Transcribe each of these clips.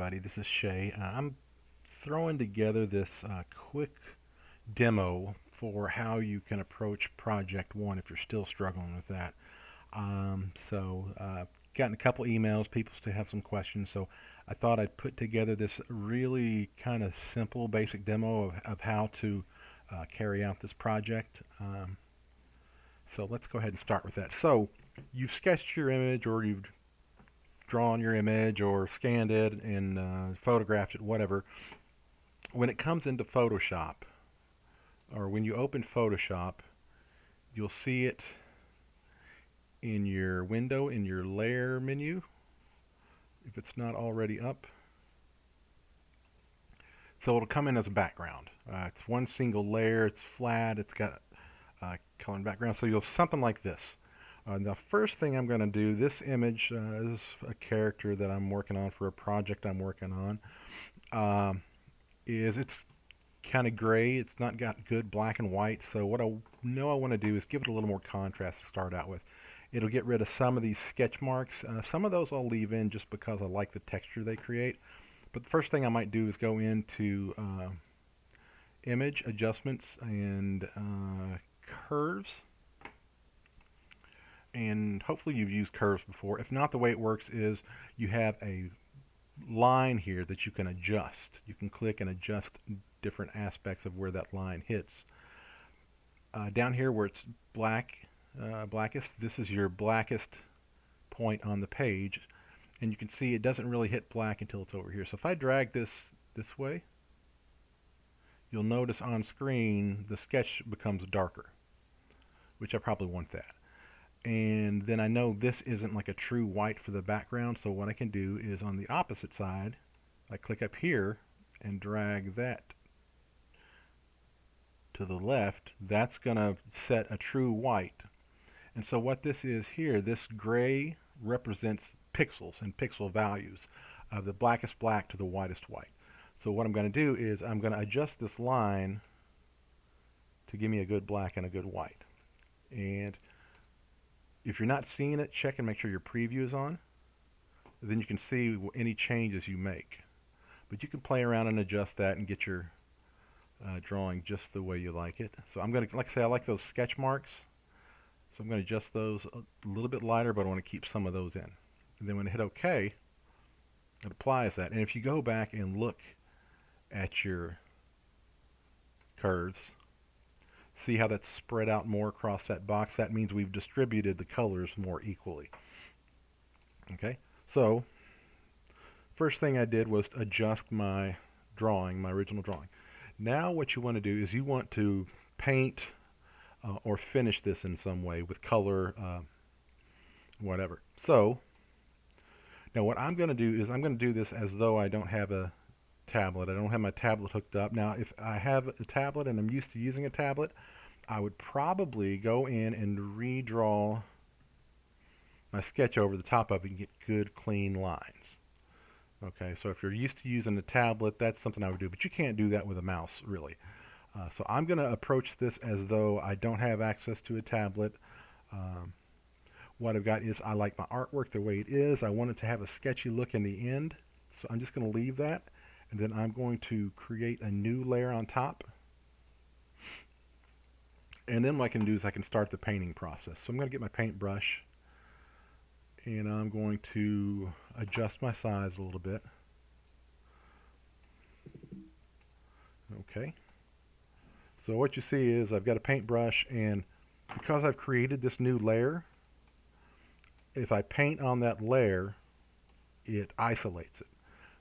everybody, this is Shay. I'm throwing together this quick demo for how you can approach Project 1 if you're still struggling with that. Gotten a couple emails, people still have some questions, so I thought I'd put together this really kind of simple basic demo of how to carry out this project. So let's go ahead and start with that. So you've sketched your image, or you've drawn your image or scanned it and photographed it, whatever. When it comes into Photoshop, or when you open Photoshop, you'll see it in your window, in your layer menu, if it's not already up. So it'll come in as a background. It's one single layer, it's flat, it's got color and background, so you'll something like this. The first thing I'm going to do, this image is a character that I'm working on for a project I'm working on. It's kind of gray. It's not got good black and white. So what I want to do is give it a little more contrast to start out with. It'll get rid of some of these sketch marks. Some of those I'll leave in just because I like the texture they create. But the first thing I might do is go into image adjustments and curves. And hopefully you've used curves before. If not, the way it works is you have a line here that you can adjust. You can click and adjust different aspects of where that line hits. Down here where it's blackest, this is your blackest point on the page, and you can see it doesn't really hit black until it's over here. So if I drag this way, you'll notice on screen the sketch becomes darker, which I probably want that. And then I know this isn't like a true white for the background, so what I can do is on the opposite side, I click up here and drag that to the left. That's going to set a true white. And so what this is here, this gray represents pixels and pixel values of the blackest black to the whitest white. So what I'm going to do is I'm going to adjust this line to give me a good black and a good white. And if you're not seeing it, check and make sure your preview is on. Then you can see any changes you make. But you can play around and adjust that and get your drawing just the way you like it. So I'm going to, like I say, I like those sketch marks. So I'm going to adjust those a little bit lighter, but I want to keep some of those in. And then when I hit OK, it applies that. And if you go back and look at your curves, see how that's spread out more across that box? That means we've distributed the colors more equally. Okay, so first thing I did was adjust my drawing, my original drawing. Now what you want to do is you want to paint or finish this in some way with color, whatever. So now what I'm going to do is I'm going to do this as though I don't have a tablet. I don't have my tablet hooked up. Now if I have a tablet and I'm used to using a tablet, I would probably go in and redraw my sketch over the top of it and get good clean lines. Okay, so if you're used to using a tablet, that's something I would do, but you can't do that with a mouse really. So I'm going to approach this as though I don't have access to a tablet. What I've got is I like my artwork the way it is. I want it to have a sketchy look in the end, so I'm just going to leave that. And then I'm going to create a new layer on top. And then what I can do is I can start the painting process. So I'm going to get my paintbrush, and I'm going to adjust my size a little bit. Okay. So what you see is I've got a paintbrush, and because I've created this new layer, if I paint on that layer, it isolates it,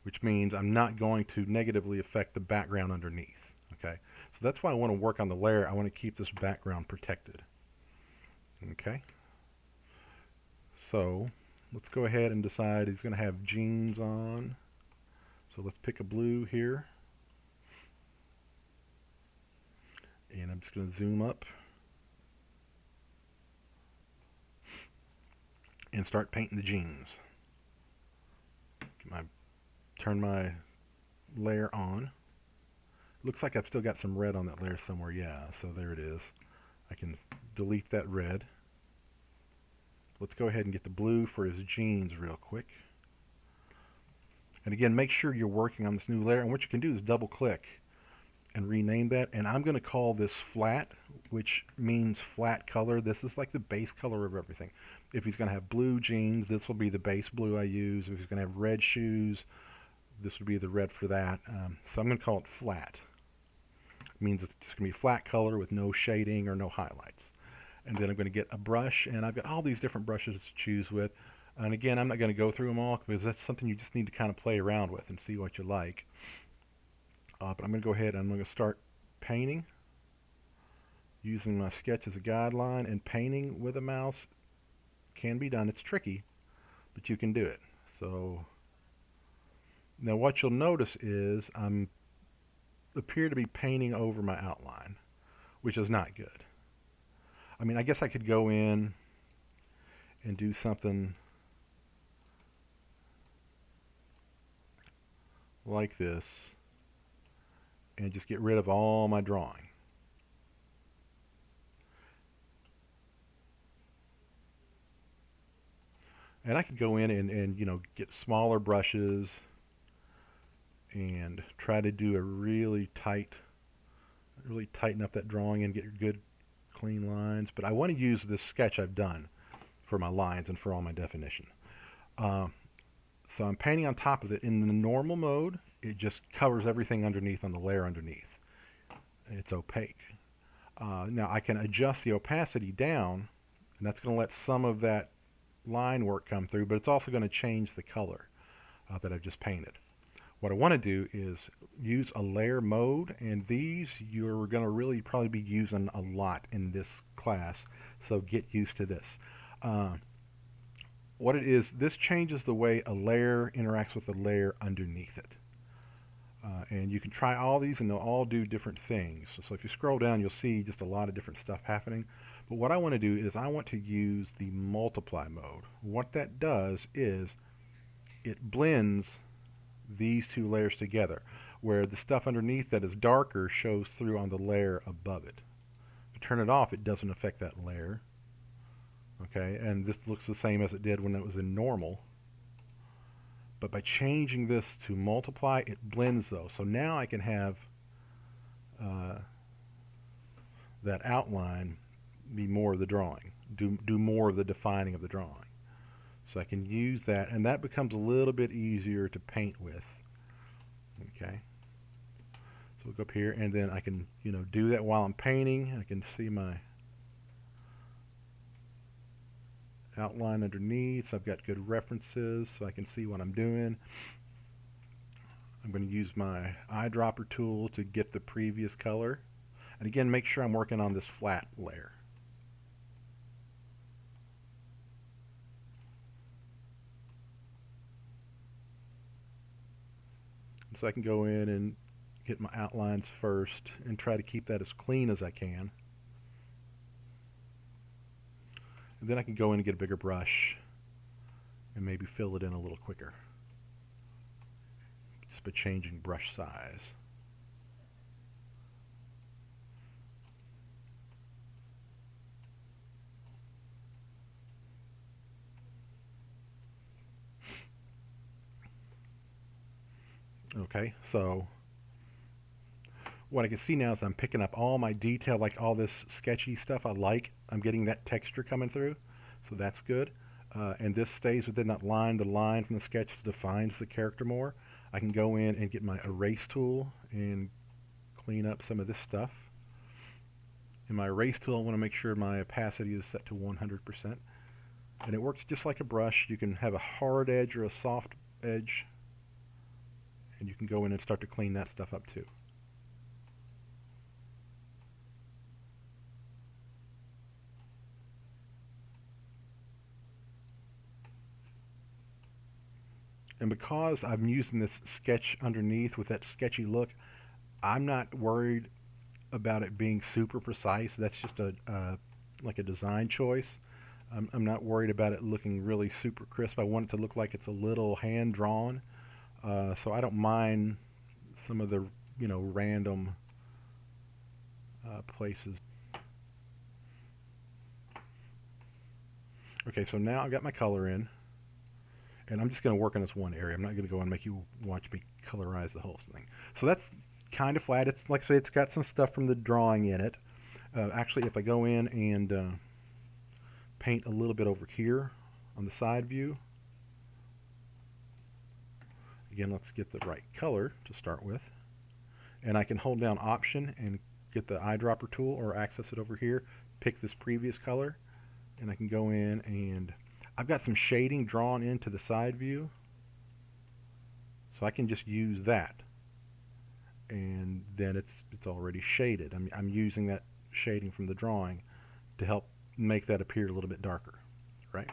which means I'm not going to negatively affect the background underneath. Okay, so that's why I want to work on the layer. I want to keep this background protected. Okay, so let's go ahead and decide he's going to have jeans on. So let's pick a blue here, and I'm just going to zoom up and start painting the jeans. Turn my layer on. Looks like I've still got some red on that layer somewhere. Yeah, so there it is. I can delete that red. Let's go ahead and get the blue for his jeans real quick. And again, make sure you're working on this new layer. And what you can do is double click and rename that. And I'm going to call this flat, which means flat color. This is like the base color of everything. If he's going to have blue jeans, this will be the base blue I use. If he's going to have red shoes, this would be the red for that. So I'm going to call it flat. It means it's going to be flat color with no shading or no highlights. And then I'm going to get a brush, and I've got all these different brushes to choose with. And again, I'm not going to go through them all because that's something you just need to kind of play around with and see what you like. But I'm going to go ahead and I'm going to start painting using my sketch as a guideline. And painting with a mouse can be done. It's tricky, but you can do it. So now what you'll notice is I appear to be painting over my outline, which is not good. I mean, I guess I could go in and do something like this and just get rid of all my drawing. And I could go in and you know, get smaller brushes and try to do a really tighten up that drawing and get good clean lines. But I want to use this sketch I've done for my lines and for all my definition. So I'm painting on top of it. In the normal mode, it just covers everything underneath on the layer underneath. It's opaque. Now I can adjust the opacity down, and that's going to let some of that line work come through, but it's also going to change the color that I've just painted. What I want to do is use a layer mode, and these you're going to really probably be using a lot in this class, so get used to this. What it is, this changes the way a layer interacts with the layer underneath it. And you can try all these and they'll all do different things. So if you scroll down, you'll see just a lot of different stuff happening. But what I want to do is I want to use the multiply mode. What that does is it blends these two layers together, where the stuff underneath that is darker shows through on the layer above it. If you turn it off, it doesn't affect that layer. Okay, and this looks the same as it did when it was in normal. But by changing this to multiply, it blends those. So now I can have that outline be more of the drawing, do more of the defining of the drawing. So I can use that, and that becomes a little bit easier to paint with. Okay. So look up here, and then I can, you know, do that while I'm painting. I can see my outline underneath, so I've got good references so I can see what I'm doing. I'm going to use my eyedropper tool to get the previous color, and again, make sure I'm working on this flat layer. So I can go in and get my outlines first and try to keep that as clean as I can. And then I can go in and get a bigger brush and maybe fill it in a little quicker, just by changing brush size. Okay, so what I can see now is I'm picking up all my detail, like all this sketchy stuff I like. I'm getting that texture coming through, so that's good. And this stays within that line. The line from the sketch defines the character more. I can go in and get my erase tool and clean up some of this stuff. In my erase tool, I want to make sure my opacity is set to 100%. And it works just like a brush. You can have a hard edge or a soft edge, and you can go in and start to clean that stuff up too. And because I'm using this sketch underneath with that sketchy look, I'm not worried about it being super precise. That's just like a design choice. I'm not worried about it looking really super crisp. I want it to look like it's a little hand drawn. So I don't mind some of the, you know, random places. Okay, so now I've got my color in. And I'm just going to work on this one area. I'm not going to go and make you watch me colorize the whole thing. So that's kind of flat. It's like I say, it's got some stuff from the drawing in it. Actually, if I go in and paint a little bit over here on the side view, again, let's get the right color to start with. And I can hold down Option and get the eyedropper tool, or access it over here, pick this previous color, and I can go in and I've got some shading drawn into the side view, so I can just use that, and then it's already shaded. I'm using that shading from the drawing to help make that appear a little bit darker, right?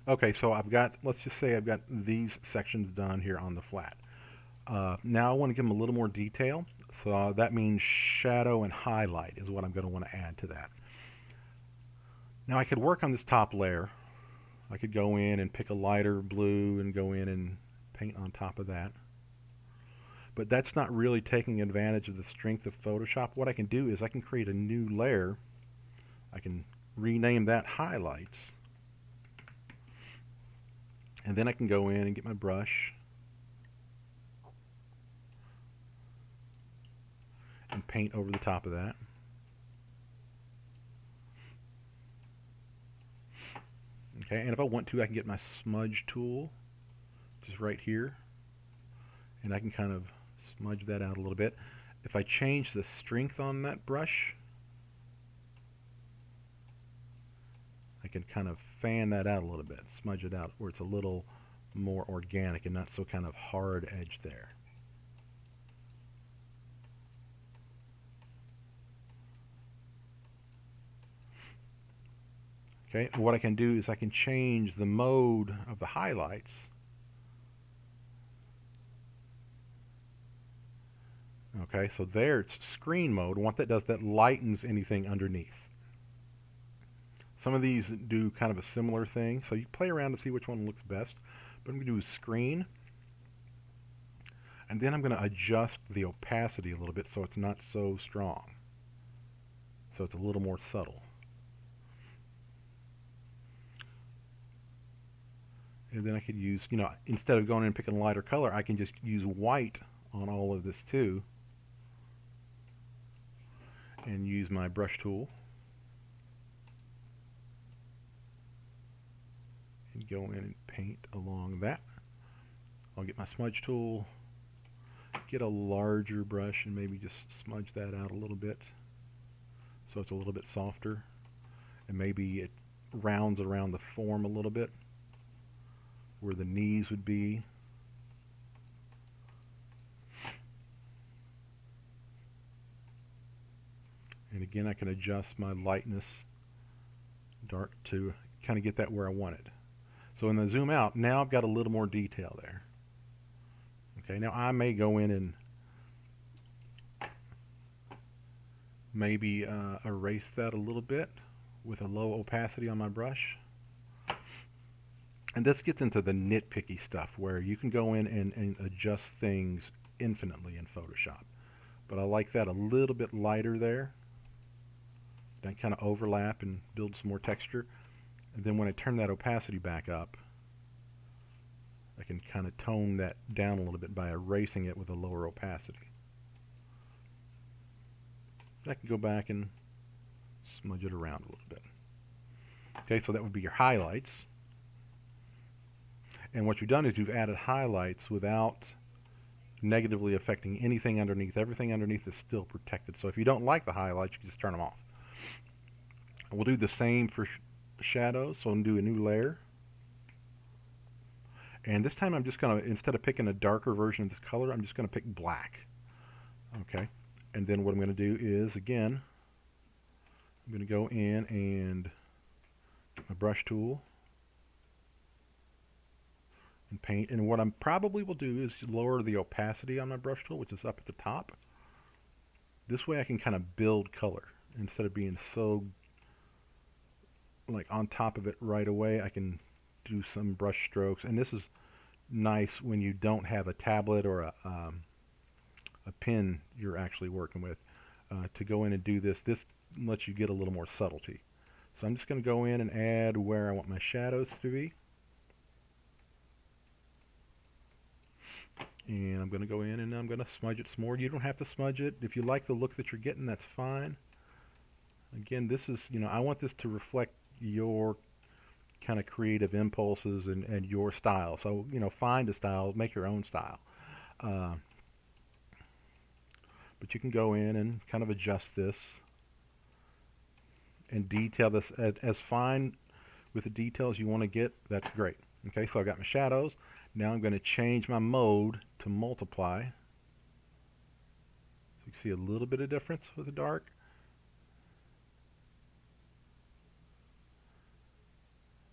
Okay, so let's just say I've got these sections done here on the flat. Now I want to give them a little more detail, so that means shadow and highlight is what I'm going to want to add to that. Now I could work on this top layer. I could go in and pick a lighter blue and go in and paint on top of that. But that's not really taking advantage of the strength of Photoshop. What I can do is I can create a new layer. I can rename that highlights. And then I can go in and get my brush and paint over the top of that. Okay, and if I want to, I can get my smudge tool, just right here, and I can kind of smudge that out a little bit. If I change the strength on that brush, I can kind of fan that out a little bit, smudge it out where it's a little more organic and not so kind of hard edge there. Okay, what I can do is I can change the mode of the highlights. Okay, so there it's screen mode. What that does, that lightens anything underneath. Some of these do kind of a similar thing, so you play around to see which one looks best. But I'm going to do screen, and then I'm going to adjust the opacity a little bit so it's not so strong, so it's a little more subtle. And then I could use, instead of going in and picking a lighter color, I can just use white on all of this too, and use my brush tool and go in and paint along that. I'll get my smudge tool, get a larger brush, and maybe just smudge that out a little bit so it's a little bit softer, and maybe it rounds around the form a little bit where the knees would be. And again, I can adjust my lightness dark to kind of get that where I want it. So when I zoom out, now I've got a little more detail there. Okay, now I may go in and maybe erase that a little bit with a low opacity on my brush. And this gets into the nitpicky stuff where you can go in and adjust things infinitely in Photoshop. But I like that a little bit lighter there. That kind of overlap and build some more texture. And then when I turn that opacity back up, I can kind of tone that down a little bit by erasing it with a lower opacity. I can go back and smudge it around a little bit. Okay, so that would be your highlights. And what you've done is you've added highlights without negatively affecting anything underneath. Everything underneath is still protected. So if you don't like the highlights, you can just turn them off. We'll do the same for shadows, so I'm going to do a new layer. And this time I'm just going to, instead of picking a darker version of this color, I'm just going to pick black. Okay. And then what I'm going to do is, again, I'm going to go in and get my brush tool and paint. And what I probably will do is lower the opacity on my brush tool, which is up at the top. This way I can kind of build color instead of being so like on top of it right away. I can do some brush strokes, and this is nice when you don't have a tablet or a pen you're actually working with to go in and do this. This lets you get a little more subtlety. So I'm just going to go in and add where I want my shadows to be. And I'm going to go in and I'm going to smudge it some more. You don't have to smudge it. If you like the look that you're getting, that's fine. Again, this is, I want this to reflect your kind of creative impulses and your style. So, find a style, make your own style. But you can go in and kind of adjust this and detail this as fine with the details you want to get. That's great. Okay, so I got my shadows. Now I'm going to change my mode to multiply. So you can see a little bit of difference with the dark.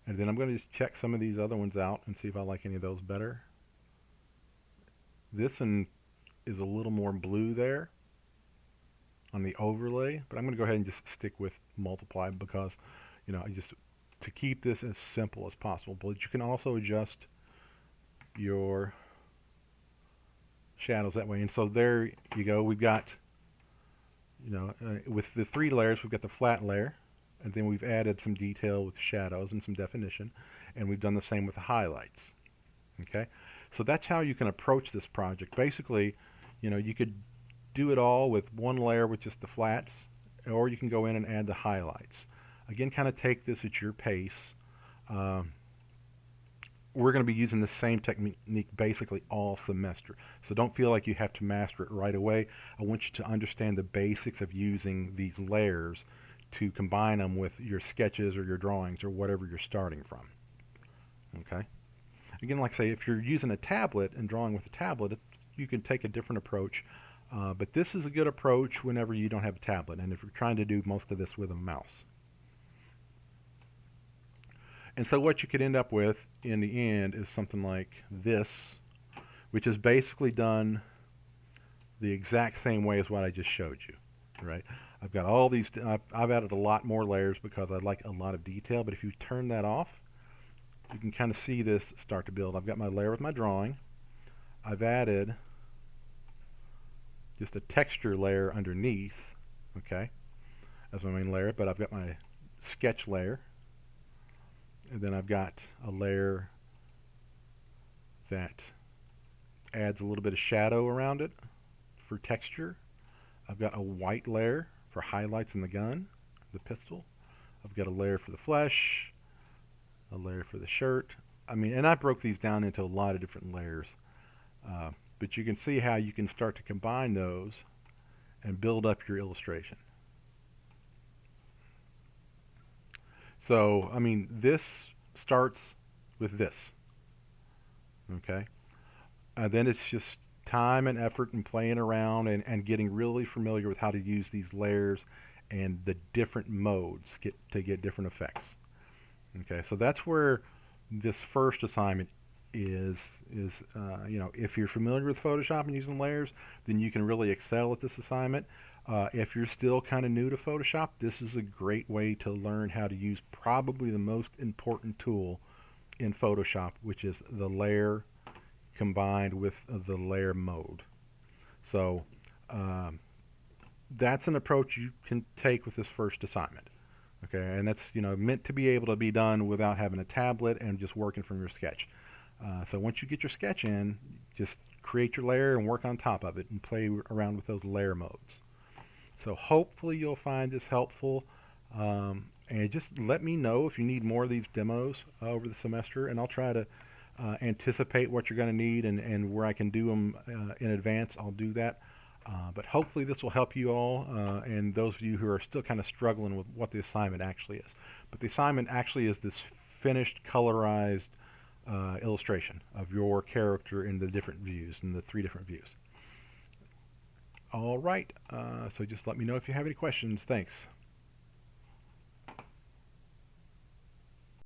And then I'm going to just check some of these other ones out and see if I like any of those better. This one is a little more blue there on the overlay, but I'm going to go ahead and just stick with multiply because, to keep this as simple as possible. But you can also adjust your shadows that way. And so there you go. We've got, with the 3 layers, we've got the flat layer, and then we've added some detail with shadows and some definition, and we've done the same with the highlights. Okay, so that's how you can approach this project. Basically, you could do it all with one layer with just the flats, or you can go in and add the highlights. Again, kind of take this at your pace. We're going to be using the same technique basically all semester. So don't feel like you have to master it right away. I want you to understand the basics of using these layers to combine them with your sketches or your drawings or whatever you're starting from. Okay? Again, like I say, if you're using a tablet and drawing with a tablet, you can take a different approach. But this is a good approach whenever you don't have a tablet and if you're trying to do most of this with a mouse. And so what you could end up with in the end is something like this, which is basically done the exact same way as what I just showed you, right? I've got all these, I've added a lot more layers because I like a lot of detail, but if you turn that off, you can kind of see this start to build. I've got my layer with my drawing. I've added just a texture layer underneath, okay, as my main layer, but I've got my sketch layer. And then I've got a layer that adds a little bit of shadow around it for texture. I've got a white layer for highlights in the gun, the pistol. I've got a layer for the flesh, a layer for the shirt. And I broke these down into a lot of different layers. But you can see how you can start to combine those and build up your illustration. So, this starts with this, okay? Then it's just time and effort and playing around and getting really familiar with how to use these layers and the different modes to get different effects. Okay, so that's where this first assignment is if you're familiar with Photoshop and using layers, then you can really excel at this assignment. If you're still kind of new to Photoshop, this is a great way to learn how to use probably the most important tool in Photoshop, which is the layer combined with the layer mode. So that's an approach you can take with this first assignment. Okay, and that's meant to be able to be done without having a tablet and just working from your sketch. So once you get your sketch in, just create your layer and work on top of it and play around with those layer modes. So hopefully you'll find this helpful, and just let me know if you need more of these demos over the semester, and I'll try to anticipate what you're going to need and where I can do them in advance. I'll do that. But hopefully this will help you all, and those of you who are still kind of struggling with what the assignment actually is. But the assignment actually is this finished colorized illustration of your character in the different views, in the 3 different views. All right, so just let me know if you have any questions. Thanks.